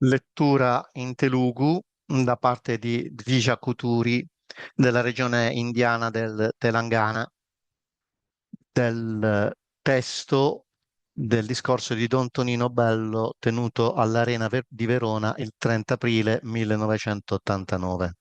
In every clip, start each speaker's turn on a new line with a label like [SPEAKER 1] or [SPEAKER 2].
[SPEAKER 1] Lettura in Telugu da parte di Dvija Kuturi della regione indiana del Telangana, del testo del discorso di Don Tonino Bello tenuto all'Arena di Verona il 30 aprile 1989.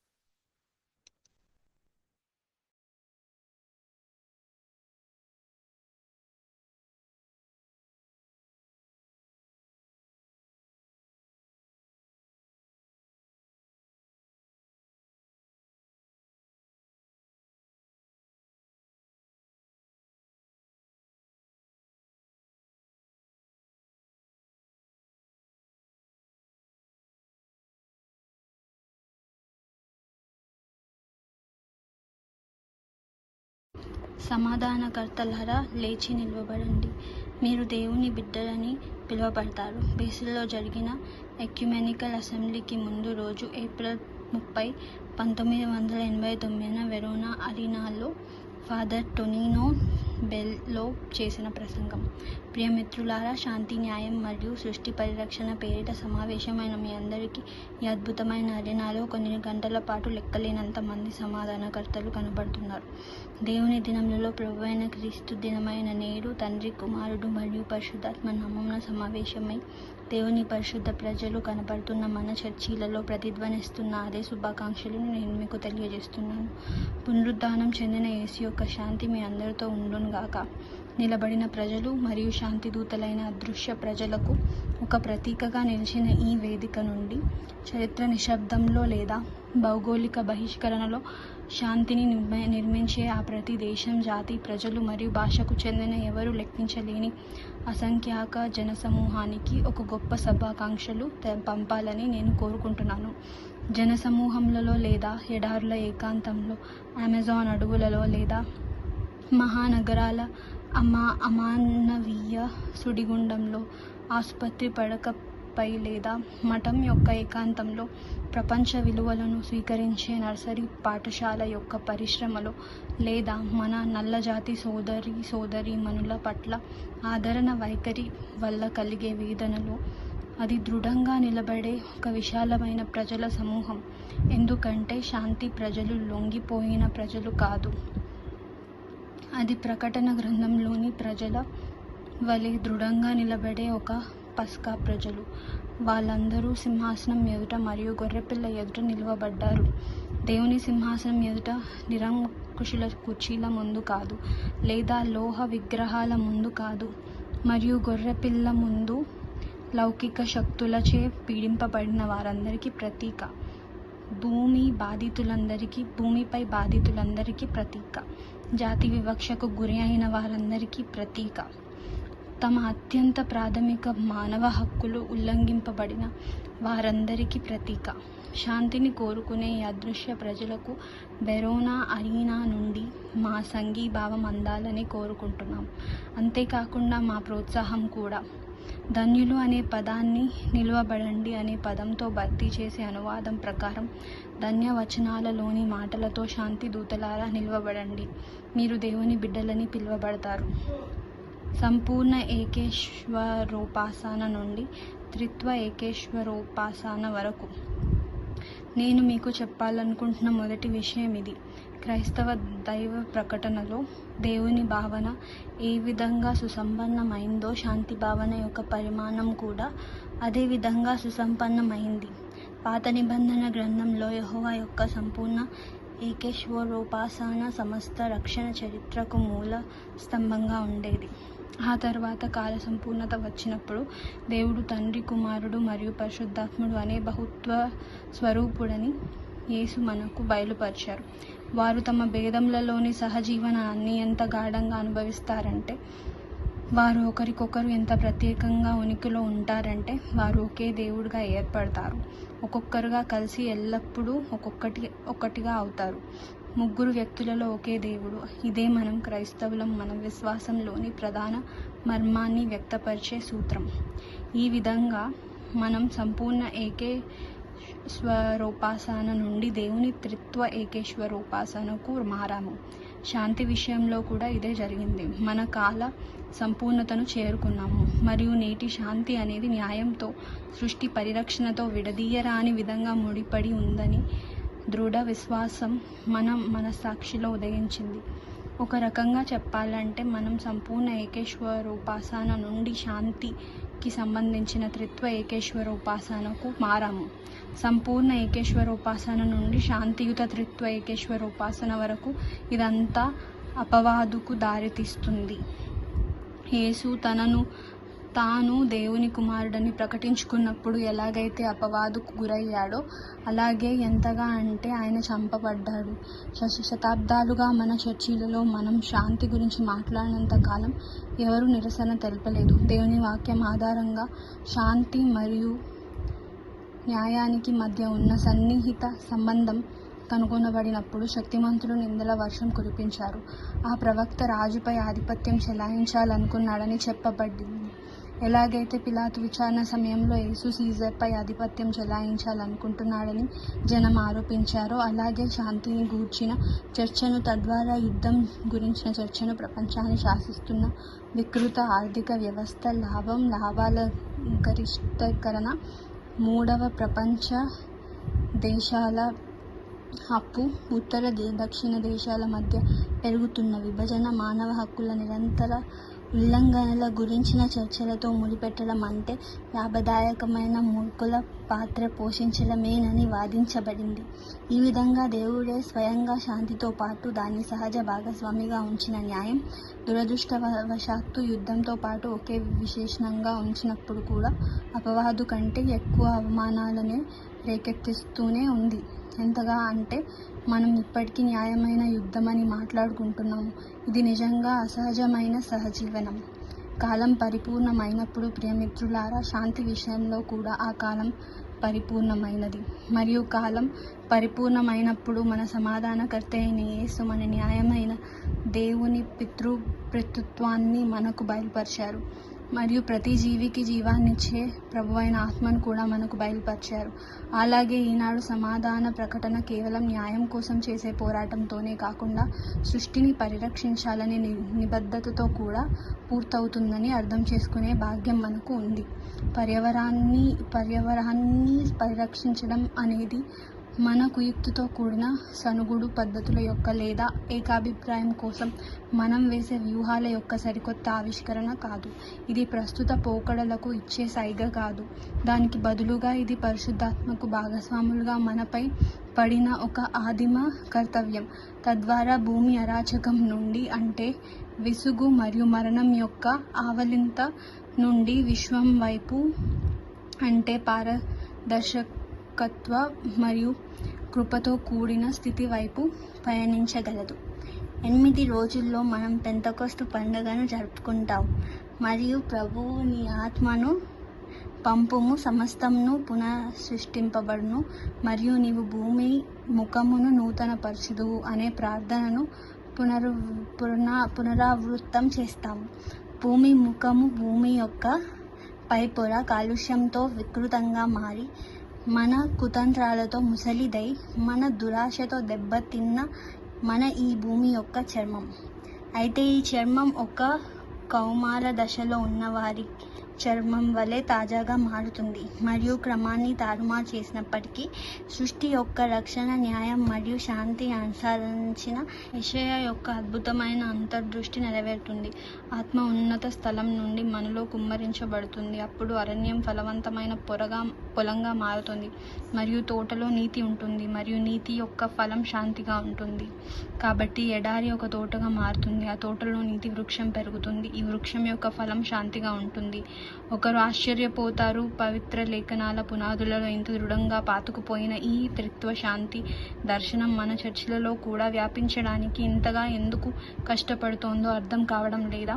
[SPEAKER 2] సమాధానకర్తలారా లేచి నిలవబడండి, మీరు దేవుని బిడ్డలని పిలువబడతారు. బేసిల్లో జరిగిన ecumenical అసెంబ్లీకి ముందు రోజు April 30, 1989న Verona అరీనాలో father టొనినో below చేసిన ప్రసంగం. ప్రియమిత్రులారా, శాంతి, న్యాయం మరియు సృష్టి పరిరక్షణ పేరిట సమావేశమైన మీ అందరికీ ఈ అద్భుతమైన అరీనాలో కొన్ని గంటల పాటు లెక్కలేనంత మంది సమాధానకర్తలు కనబడుతున్నారు. దేవుని దినములలో ప్రభువైన క్రీస్తు దినమైన నేడు తండ్రి, కుమారుడు మరియు పరిశుద్ధాత్మ నామమున సమావేశమై దేవుని పరిశుద్ధ ప్రజలు కనబడుతున్న మన చర్చిలలో ప్రతిధ్వనిస్తున్న అదే శుభాకాంక్షలను నేను మీకు తెలియజేస్తున్నాను. పునరుద్ధానం చెందిన యేసు యొక్క శాంతి మీ అందరితో ఉండునుగాక. నిలబడిన ప్రజలు మరియు శాంతి దూతలైన అదృశ్య ప్రజలకు ఒక ప్రతీకగా నిలిచిన ఈ వేదిక నుండి చరిత్ర నిశ్శబ్దంలో లేదా భౌగోళిక బహిష్కరణలో శాంతిని నిర్మించే ఆ ప్రతి దేశం, జాతి, ప్రజలు మరియు భాషకు చెందిన ఎవరు లెక్కించలేని అసంఖ్యాక జనసమూహానికి ఒక గొప్ప శుభాకాంక్షలు పంపాలని నేను కోరుకుంటున్నాను. జనసమూహములలో లేదా ఎడారుల ఏకాంతంలో, అమెజాన్ అడవులలో లేదా మహానగరాల అమానవీయ సుడిగుండంలో, ఆసుపత్రి పడకపై లేదా మఠం యొక్క ఏకాంతంలో, ప్రపంచ విలువలను స్వీకరించే నర్సరీ పాఠశాల యొక్క పరిశ్రమలో లేదా మన నల్లజాతి సోదరీమణుల పట్ల ఆదరణ వైఖరి వల్ల కలిగే వేదనలో అది దృఢంగా నిలబడే ఒక విశాలమైన ప్రజల సమూహం. ఎందుకంటే శాంతి ప్రజలు లొంగిపోయిన ప్రజలు కాదు, అది ప్రకటన గ్రంథంలోని ప్రజల వలె దృఢంగా నిలబడే ఒక పస్కా ప్రజలు. వాళ్ళందరూ సింహాసనం ఎదుట మరియు గొర్రెపిల్ల ఎదుట నిలువబడ్డారు. దేవుని సింహాసనం ఎదుట నిరంకుశుల కుర్చీల ముందు కాదు, లేదా లోహ విగ్రహాల ముందు కాదు, మరియు గొర్రెపిల్ల ముందు లౌకిక శక్తులచే పీడింపబడిన వారందరికీ ప్రతీక. భూమిపై బాధితులందరికీ ప్రతీక. జాతి వివక్షకు గురి అయిన వారందరికీ ప్రతీక. తమ అత్యంత ప్రాథమిక మానవ హక్కులు ఉల్లంఘింపబడిన వారందరికీ ప్రతీక. శాంతిని కోరుకునే ఈ అదృశ్య ప్రజలకు వెరోనా అరీనా నుండి మా సంఘీభావం అందాలని కోరుకుంటున్నాం. అంతేకాకుండా మా ప్రోత్సాహం కూడా. ధన్యులు అనే పదాన్ని నిలువబడండి అనే పదంతో భర్తీ చేసే అనువాదం ప్రకారం ధన్యవచనాలలోని మాటలతో శాంతి దూతలారా నిలువబడండి, మీరు దేవుని బిడ్డలని పిలువబడతారు. సంపూర్ణ ఏకేశ్వరోపాసన నుండి త్రిత్వ ఏకేశ్వరోపాసన వరకు నేను మీకు చెప్పాలనుకుంటున్న మొదటి విషయం ఇది. క్రైస్తవ దైవ ప్రకటనలో దేవుని భావన ఏ విధంగా సుసంపన్నమైందో శాంతి భావన యొక్క పరిమాణం కూడా అదే విధంగా సుసంపన్నమైంది. పాత నిబంధన గ్రంథంలో యెహోవా యొక్క సంపూర్ణ ఏకేశ్వరోపాసన సమస్త రక్షణ చరిత్రకు మూల స్తంభంగా ఉండేది. ఆ తర్వాత కాల సంపూర్ణత వచ్చినప్పుడు దేవుడు తండ్రి, కుమారుడు మరియు పరిశుద్ధాత్ముడు అనే బహుత్వ స్వరూపుడని యేసు మనకు బయలుపరిచారు. వారు తమ భేదములలోని సహజీవనాన్ని ఎంత గాఢంగా అనుభవిస్తారంటే, వారు ఒకరికొకరు ఎంత ప్రత్యేకంగా ఉనికిలో ఉంటారంటే, వారు ఒకే దేవుడిగా ఏర్పడతారు, ఒక్కొక్కరుగా కలిసి ఎల్లప్పుడూ ఒక్కటిగా అవుతారు. ముగ్గురు వ్యక్తులలో ఒకే దేవుడు. ఇదే మనం క్రైస్తవులం మన విశ్వాసంలోని ప్రధాన మర్మాన్ని వ్యక్తపరిచే సూత్రం. ఈ విధంగా మనం సంపూర్ణ ఏకేశ్వరోపాసన నుండి దేవుని త్రిత్వ ఏకేశ్వరోపాసనకు మారాము. శాంతి విషయంలో కూడా ఇదే జరిగింది. మన కాల సంపూర్ణతను చేరుకున్నాము మరియు నేటి శాంతి అనేది న్యాయంతో, సృష్టి పరిరక్షణతో విడదీయరాని విధంగా ముడిపడి ఉందని దృఢ విశ్వాసం మన మనస్సాక్షిలో ఉదయించింది. ఒక రకంగా చెప్పాలంటే మనం సంపూర్ణ ఏకేశ్వరోపాసన నుండి శాంతికి సంబంధించిన త్రిత్వ ఏకేశ్వరోపాసనకు మారాము. సంపూర్ణ ఏకేశ్వరోపాసన నుండి శాంతియుత త్రిత్వ ఏకేశ్వరోపాసన వరకు ఇదంతా అపవాదుకు దారితీస్తుంది. యేసు తనను తాను దేవుని కుమారుడని ప్రకటించుకున్నప్పుడు ఎలాగైతే అపవాదుకు గురయ్యాడో అలాగే ఎంతగా అంటే ఆయన చంపబడ్డాడు. శతాబ్దాలుగా మన చర్చిలలో మనం శాంతి గురించి మాట్లాడినంత కాలం ఎవరు నిరసన తెలపలేదు. దేవుని వాక్యం ఆధారంగా శాంతి మరియు న్యాయానికి మధ్య ఉన్న సన్నిహిత సంబంధం కనుగొనబడినప్పుడు శక్తిమంతులు నిందల వర్షం కురిపించారు. ఆ ప్రవక్త రాజుపై ఆధిపత్యం చెలాయించాలనుకున్నాడని చెప్పబడింది. ఎలాగైతే పిలాతు విచారణ సమయంలో యేసు సీజర్పై ఆధిపత్యం చెలాయించాలనుకుంటున్నాడని జనం ఆరోపించారో అలాగే శాంతిని గూర్చిన చర్చను, తద్వారా యుద్ధం గురించిన చర్చను ప్రపంచాన్ని శాసిస్తున్న వికృత ఆర్థిక వ్యవస్థ, లాభాల గరిష్ఠీకరణ, మూడవ ప్రపంచ దేశాల అప్పు, ఉత్తర దక్షిణ దేశాల మధ్య పెరుగుతున్న విభజన, మానవ హక్కుల నిరంతర ఉల్లంఘనల గురించిన చర్చలతో ముడిపెట్టడం అంటే లాభదాయకమైన మూర్ఖుల పాత్ర పోషించడమేనని వాదించబడింది. ఈ విధంగా దేవుడే స్వయంగా శాంతితో పాటు దాన్ని సహజ భాగస్వామిగా ఉంచిన న్యాయం దురదృష్టవశాత్తు యుద్ధంతో పాటు ఒకే విశేషణంగా ఉంచినప్పుడు కూడా అపవాదు కంటే ఎక్కువ అవమానాలనే రేకెత్తిస్తూనే ఉంది. ఎంతగా అంటే మనం ఇప్పటికీ న్యాయమైన యుద్ధమని మాట్లాడుకుంటున్నాము. ఇది నిజంగా అసహజమైన సహజీవనం. కాలం పరిపూర్ణమైనప్పుడు ప్రియమిత్రులారా, శాంతి విషయంలో కూడా ఆ కాలం పరిపూర్ణమైనది. మరియు కాలం పరిపూర్ణమైనప్పుడు మన సమాధానకర్త అయిన యేసు మన న్యాయమైన దేవుని పితృత్వాన్ని మనకు బయలుపరిచారు మరియు ప్రతి జీవికి జీవాన్నిచ్చే ప్రభువైన ఆత్మను కూడా మనకు బయలుపరిచారు. అలాగే ఈనాడు సమాధాన ప్రకటన కేవలం న్యాయం కోసం చేసే పోరాటంతోనే కాకుండా సృష్టిని పరిరక్షించాలనే నిబద్ధతతో కూడా పూర్తవుతుందని అర్థం చేసుకునే భాగ్యం మనకు ఉంది. పర్యావరణాన్ని పరిరక్షించడం అనేది మన కుయుక్తితో కూడిన సనుగుడు పద్ధతుల యొక్క లేదా ఏకాభిప్రాయం కోసం మనం వేసే వ్యూహాల యొక్క సరికొత్త ఆవిష్కరణ కాదు. ఇది ప్రస్తుత పోకడలకు ఇచ్చే సైగ కాదు. దానికి బదులుగా ఇది పరిశుద్ధాత్మకు భాగస్వాములుగా మనపై పడిన ఒక ఆదిమ కర్తవ్యం. తద్వారా భూమి అరాచకం నుండి అంటే విసుగు మరియు మరణం యొక్క ఆవలింత నుండి విశ్వం వైపు అంటే పారదర్శకత్వ మరియు కృపతో కూడిన స్థితి వైపు పయనించగలదు. 8 రోజుల్లో మనం పెంతెకొస్తు పండుగను జరుపుకుంటాం. మరియు ప్రభువు నీ ఆత్మను పంపుము, సమస్తమును పునఃసృష్టింపబడును మరియు నీవు భూమి ముఖమును నూతనపరచుదువు అనే ప్రార్థనను పునరావృతం చేస్తాము. భూమి ముఖము, భూమి యొక్క పైపొర కాలుష్యంతో వికృతంగా మారి మన కుతంత్రాలతో ముసలిదై మన దురాశతో దెబ్బతిన్న మన ఈ భూమి యొక్క చర్మం. అయితే ఈ చర్మం ఒక కౌమార దశలో ఉన్నవారి చర్మం వలె తాజాగా మారుతుంది మరియు క్రమాన్ని తారుమారు చేసినప్పటికీ సృష్టి యొక్క రక్షణ, న్యాయం మరియు శాంతి అనుసరించిన యెషయా యొక్క అద్భుతమైన అంతర్దృష్టి నెరవేరుతుంది. ఆత్మ ఉన్నత స్థలం నుండి మనలో కుమ్మరించబడుతుంది. అప్పుడు అరణ్యం ఫలవంతమైన పొలంగా మారుతుంది మరియు తోటలో నీతి ఉంటుంది మరియు నీతి యొక్క ఫలం శాంతిగా ఉంటుంది. కాబట్టి ఎడారి ఒక తోటగా మారుతుంది. ఆ తోటలో నీతి వృక్షం పెరుగుతుంది. ఈ వృక్షం యొక్క ఫలం శాంతిగా ఉంటుంది. ఒకరు ఆశ్చర్యపోతారు, పవిత్ర లేఖనాల పునాదులలో ఇంత దృఢంగా పాతుకుపోయిన ఈ త్రిత్వ శాంతి దర్శనం మన చర్చిలలో కూడా వ్యాపించడానికి ఇంతగా ఎందుకు కష్టపడుతోందో అర్థం కావడం లేదా?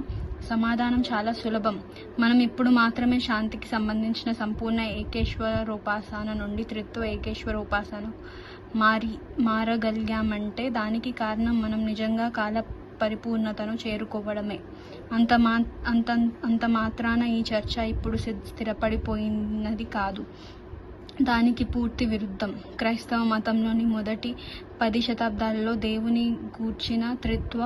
[SPEAKER 2] సమాధానం చాలా సులభం. మనం ఇప్పుడు మాత్రమే శాంతికి సంబంధించిన సంపూర్ణ ఏకేశ్వరోపాసన నుండి త్రిత్వ ఏకేశ్వరోపాసన మారగలిగామంటే దానికి కారణం మనం నిజంగా కాల పరిపూర్ణతను చేరుకోవడమే. అంత మాత్రాన ఈ చర్చ ఇప్పుడు స్థిరపడిపోయినది కాదు. దానికి పూర్తి విరుద్ధం. క్రైస్తవ మతంలోని మొదటి 10 శతాబ్దాలలో దేవుని గూర్చిన త్రిత్వ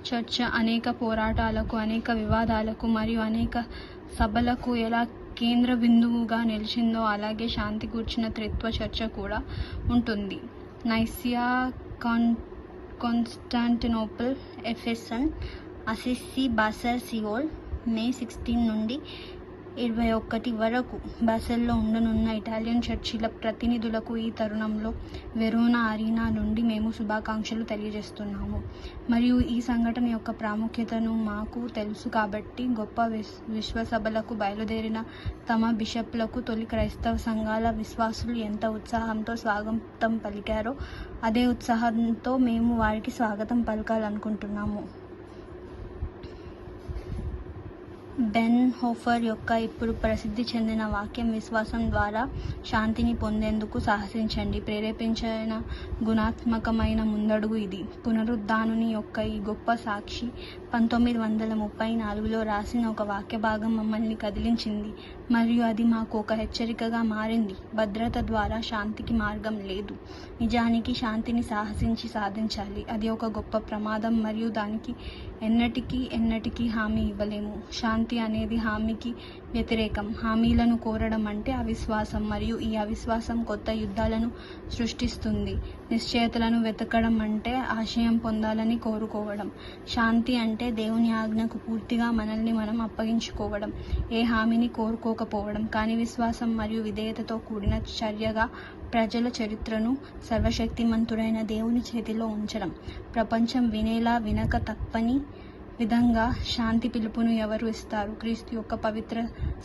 [SPEAKER 2] చర్చ అనేక పోరాటాలకు, అనేక వివాదాలకు మరియు అనేక సభలకు ఎలా కేంద్ర బిందువుగా నిలిచిందో అలాగే శాంతి గూర్చిన త్రిత్వ చర్చ కూడా ఉంటుంది. నైసియా, కాన్స్టాంటినోపుల్, ఎఫెసన్, అసిస్సి, బాసర్, సియోల్ మే 16 నుండి 21 వరకు బాసెల్లో ఉండనున్న ఇటాలియన్ చర్చిల ప్రతినిధులకు ఈ తరుణంలో వెరోనా అరీనా నుండి మేము శుభాకాంక్షలు తెలియజేస్తున్నాము. మరియు ఈ సంఘటన యొక్క ప్రాముఖ్యతను మాకు తెలుసు కాబట్టి గొప్ప విశ్వసభలకు బయలుదేరిన తమ బిషప్లకు తొలి క్రైస్తవ సంఘాల విశ్వాసులు ఎంత ఉత్సాహంతో స్వాగతం పలికారో అదే ఉత్సాహంతో మేము వారికి స్వాగతం పలకాలనుకుంటున్నాము. బెన్ హోఫర్ యొక్క ఇప్పుడు ప్రసిద్ధి చెందిన వాక్యం విశ్వాసం ద్వారా శాంతిని పొందేందుకు సాహసించండి ప్రేరేపించిన గుణాత్మకమైన ముందడుగు ఇది. పునరుద్ధానుని యొక్క ఈ గొప్ప సాక్షి 1934లో రాసిన ఒక వాక్య భాగం మమ్మల్ని కదిలించింది మరియు అది మాకు ఒక హెచ్చరికగా మారింది. భద్రత ద్వారా శాంతికి మార్గం లేదు. నిజానికి శాంతిని సాహసించి సాధించాలి. అది ఒక గొప్ప ప్రమాదం మరియు దానికి ఎన్నటికీ హామీ ఇవ్వలేము. శాంతి అనేది హామీకి వ్యతిరేకం. హామీలను కోరడం అంటే అవిశ్వాసం మరియు ఈ అవిశ్వాసం కొత్త యుద్ధాలను సృష్టిస్తుంది. నిశ్చయతలను వెతకడం అంటే ఆశయం పొందాలని కోరుకోవడం. శాంతి అంటే దేవుని ఆజ్ఞకు పూర్తిగా మనల్ని మనం అప్పగించుకోవడం, ఏ హామీని కోరుకోకపోవడం, కానీ విశ్వాసం మరియు విధేయతతో కూడిన చర్యగా ప్రజల చరిత్రను సర్వశక్తిమంతుడైన దేవుని చేతిలో ఉంచడం. ప్రపంచం వినేలా వినక తప్పని విధంగా శాంతి పిలుపును ఎవరు ఇస్తారు? క్రీస్తు యొక్క పవిత్ర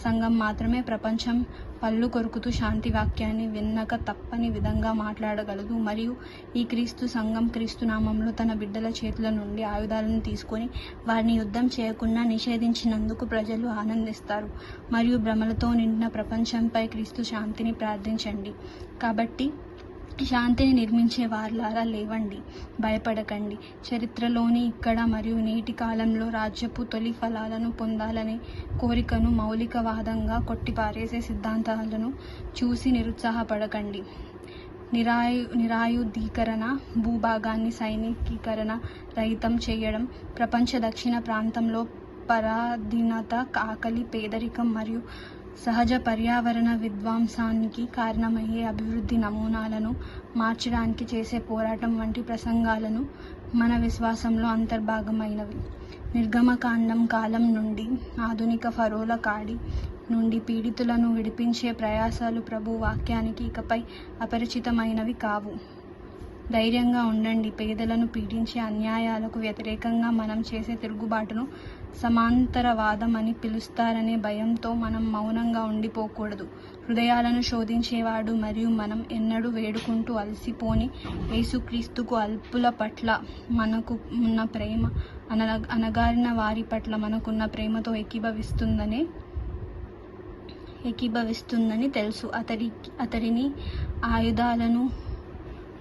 [SPEAKER 2] సంఘం మాత్రమే ప్రపంచం పళ్ళు కొరుకుతూ శాంతి వాక్యాన్ని వినక తప్పని విధంగా మాట్లాడగలదు. మరియు ఈ క్రీస్తు సంఘం క్రీస్తు నామంలో తన బిడ్డల చేతుల నుండి ఆయుధాలను తీసుకొని వారిని యుద్ధం చేయకుండా నిషేధించినందుకు ప్రజలు ఆనందిస్తారు. మరియు భ్రమలతో నిండిన ప్రపంచంపై క్రీస్తు శాంతిని ప్రార్థించండి. కాబట్టి శాంతిని నిర్మించే వారులారా లేవండి, భయపడకండి. చరిత్రలోని ఇక్కడ మరియు నేటి కాలంలో రాజ్యపు తొలి ఫలాలను పొందాలనే కోరికను మౌలికవాదంగా కొట్టిపారేసే సిద్ధాంతాలను చూసి నిరుత్సాహపడకండి. నిరాయుధీకరణ, భూభాగాన్ని సైనికీకరణ రహితం చేయడం, ప్రపంచ దక్షిణ ప్రాంతంలో పరాధీనత, ఆకలి, పేదరికం మరియు సహజ పర్యావరణ విధ్వంసానికి కారణమయ్యే అభివృద్ధి నమూనాలను మార్చడానికి చేసే పోరాటం వంటి ప్రసంగాలను మన విశ్వాసంలో అంతర్భాగమైనవి. నిర్గమకాండం కాలం నుండి ఆధునిక ఫరోల కాడి నుండి పీడితులను విడిపించే ప్రయాసాలు ప్రభు వాక్యానికి ఇకపై అపరిచితమైనవి కావు. ధైర్యంగా ఉండండి. పేదలను పీడించే అన్యాయాలకు వ్యతిరేకంగా మనం చేసే తిరుగుబాటును సమాంతరవాదం అని పిలుస్తారనే భయంతో మనం మౌనంగా ఉండిపోకూడదు. హృదయాలను శోధించేవాడు మరియు మనం ఎన్నడూ వేడుకుంటూ అలసిపోని యేసుక్రీస్తుకు అల్పుల పట్ల మనకు ఉన్న ప్రేమ, అణగారిన వారి పట్ల మనకున్న ప్రేమతో ఏకీభవిస్తుందని తెలుసు. అతడిని ఆయుధాలను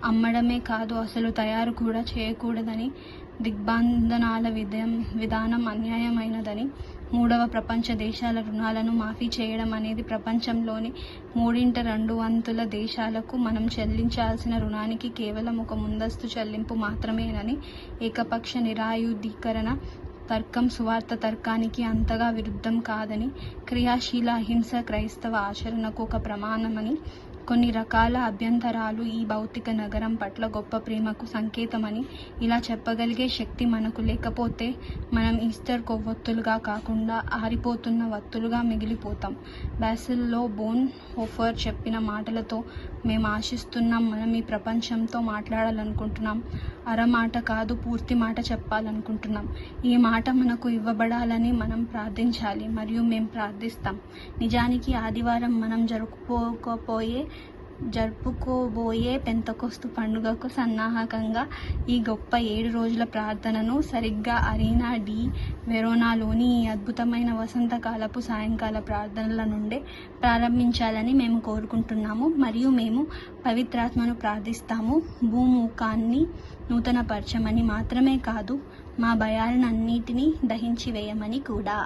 [SPEAKER 2] అమ్మడమే కాదు, అసలు తయారు కూడా చేయకూడదని, దిగ్బంధనాల విధానం అన్యాయమైనదని, 3వ ప్రపంచ దేశాల రుణాలను మాఫీ చేయడం అనేది ప్రపంచంలోని 2/3 దేశాలకు మనం చెల్లించాల్సిన రుణానికి కేవలం ఒక ముందస్తు చెల్లింపు మాత్రమేనని, ఏకపక్ష నిరాయుధీకరణ తర్కం సువార్త తర్కానికి అంతగా విరుద్ధం కాదని, క్రియాశీల అహింస క్రైస్తవ ఆచరణకు ఒక ప్రమాణమని, కొన్ని రకాల అభ్యంతరాలు ఈ భౌతిక నగరం పట్ల గొప్ప ప్రేమకు సంకేతమని ఇలా చెప్పగలిగే శక్తి మనకు లేకపోతే మనం ఈస్టర్ కొవ్వొత్తులుగా కాకుండా ఆరిపోతున్న వత్తులుగా మిగిలిపోతాం. బాసిల్లో బోన్ హోఫర్ చెప్పిన మాటలతో మేము ఆశిస్తున్నాం. మనం ఈ ప్రపంచంతో మాట్లాడాలనుకుంటున్నాం. అరమాట కాదు, పూర్తి మాట చెప్పాలనుకుంటున్నాం. ఈ మాట మనకు ఇవ్వబడాలని మనం ప్రార్థించాలి మరియు మేము ప్రార్థిస్తాం. నిజానికి ఆదివారం మనం జరుపుకోబోయే పెంతెకోస్తు పండుగకు సన్నాహకంగా ఈ గొప్ప 7 రోజుల ప్రార్థనను సరిగ్గా అరీనా డి వెరోనాలోని ఈ అద్భుతమైన వసంతకాలపు సాయంకాల ప్రార్థనల నుండే ప్రారంభించాలని మేము కోరుకుంటున్నాము మరియు మేము పవిత్రాత్మను ప్రార్థిస్తాము. భూముఖాన్ని నూతనపరచమని మాత్రమే కాదు, మా భయాలన్నిటినీ దహించి వేయమని కూడా.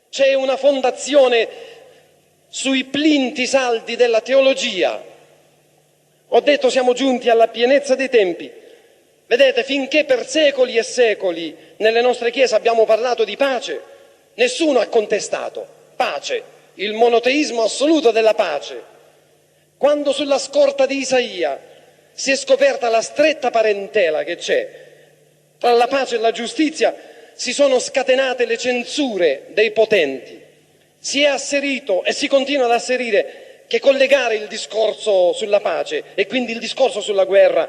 [SPEAKER 3] C'è una fondazione sui plinti saldi della teologia. Ho detto siamo giunti alla pienezza dei tempi. Vedete, finché per secoli e secoli nelle nostre chiese abbiamo parlato di pace, nessuno ha contestato pace, il monoteismo assoluto della pace. Quando sulla scorta di Isaia si è scoperta la stretta parentela che c'è tra la pace e la giustizia, si sono scatenate le censure dei potenti. Si è asserito e si continua ad asserire che collegare il discorso sulla pace e quindi il discorso sulla guerra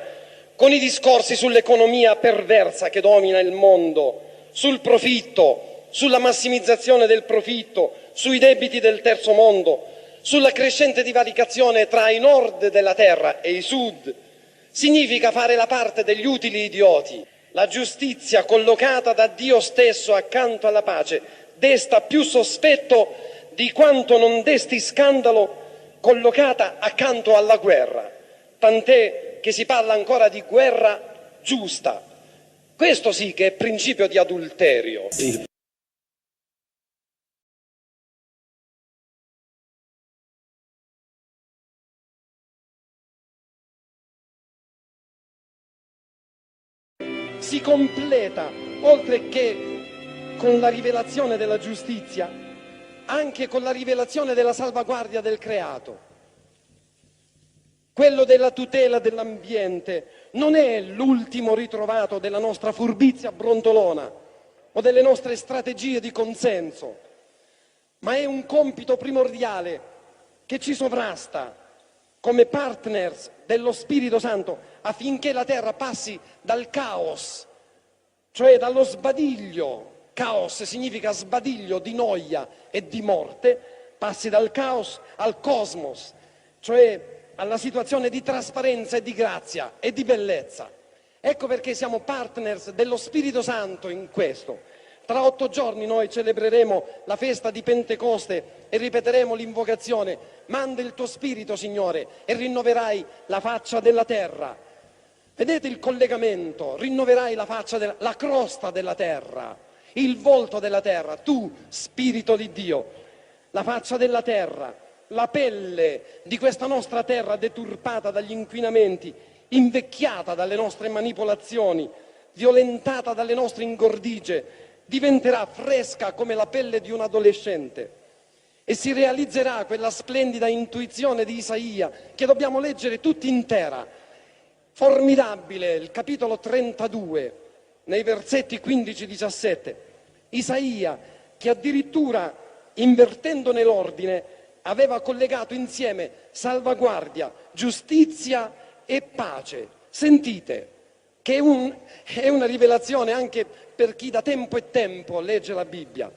[SPEAKER 3] con i discorsi sull'economia perversa che domina il mondo, sul profitto, sulla massimizzazione del profitto, sui debiti del terzo mondo, sulla crescente divaricazione tra i nord della terra e i sud, significa fare la parte degli utili idioti. La giustizia collocata da Dio stesso accanto alla pace desta più sospetto di quanto non desti scandalo collocata accanto alla guerra, tant'è che si parla ancora di guerra giusta. Questo sì che è principio di adulterio. Si completa, oltre che con la rivelazione della giustizia, anche con la rivelazione della salvaguardia del creato. Quello della tutela dell'ambiente non è l'ultimo ritrovato della nostra furbizia brontolona o delle nostre strategie di consenso, ma è un compito primordiale che ci sovrasta come partners dello Spirito Santo affinché la terra passi dal caos, cioè dallo sbadiglio. Caos significa sbadiglio di noia e di morte, passi dal caos al cosmos, cioè alla situazione di trasparenza e di grazia e di bellezza. Ecco perché siamo partners dello Spirito Santo in questo. Tra 8 giorni noi celebreremo la festa di Pentecoste e ripeteremo l'invocazione: manda il tuo Spirito, Signore, e rinnoverai la faccia della terra. Vedete il collegamento? Rinnoverai la faccia la crosta della terra, il volto della terra, tu, Spirito di Dio, la faccia della terra, la pelle di questa nostra terra deturpata dagli inquinamenti, invecchiata dalle nostre manipolazioni, violentata dalle nostre ingordigie, diventerà fresca come la pelle di un adolescente e si realizzerà quella splendida intuizione di Isaia che dobbiamo leggere tutti intera. Formidabile, il capitolo 32, nei versetti 15-17. Isaia, che addirittura, invertendo l'ordine, aveva collegato insieme salvaguardia, giustizia e pace. Sentite, che è una rivelazione anche per chi da tempo e tempo legge la Bibbia.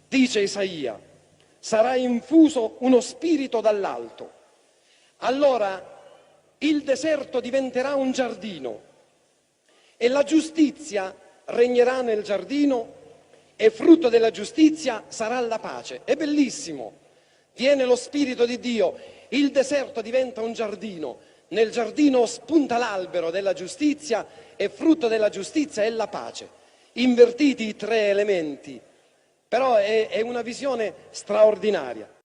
[SPEAKER 3] Dice Isaia: sarà infuso uno spirito dall'alto. Allora il deserto diventerà un giardino e la giustizia regnerà nel giardino e frutto della giustizia sarà la pace. È bellissimo. Viene lo Spirito di Dio, il deserto diventa un giardino, nel giardino spunta l'albero della giustizia e frutto della giustizia è la pace. Invertiti i 3 elementi, però è una visione straordinaria.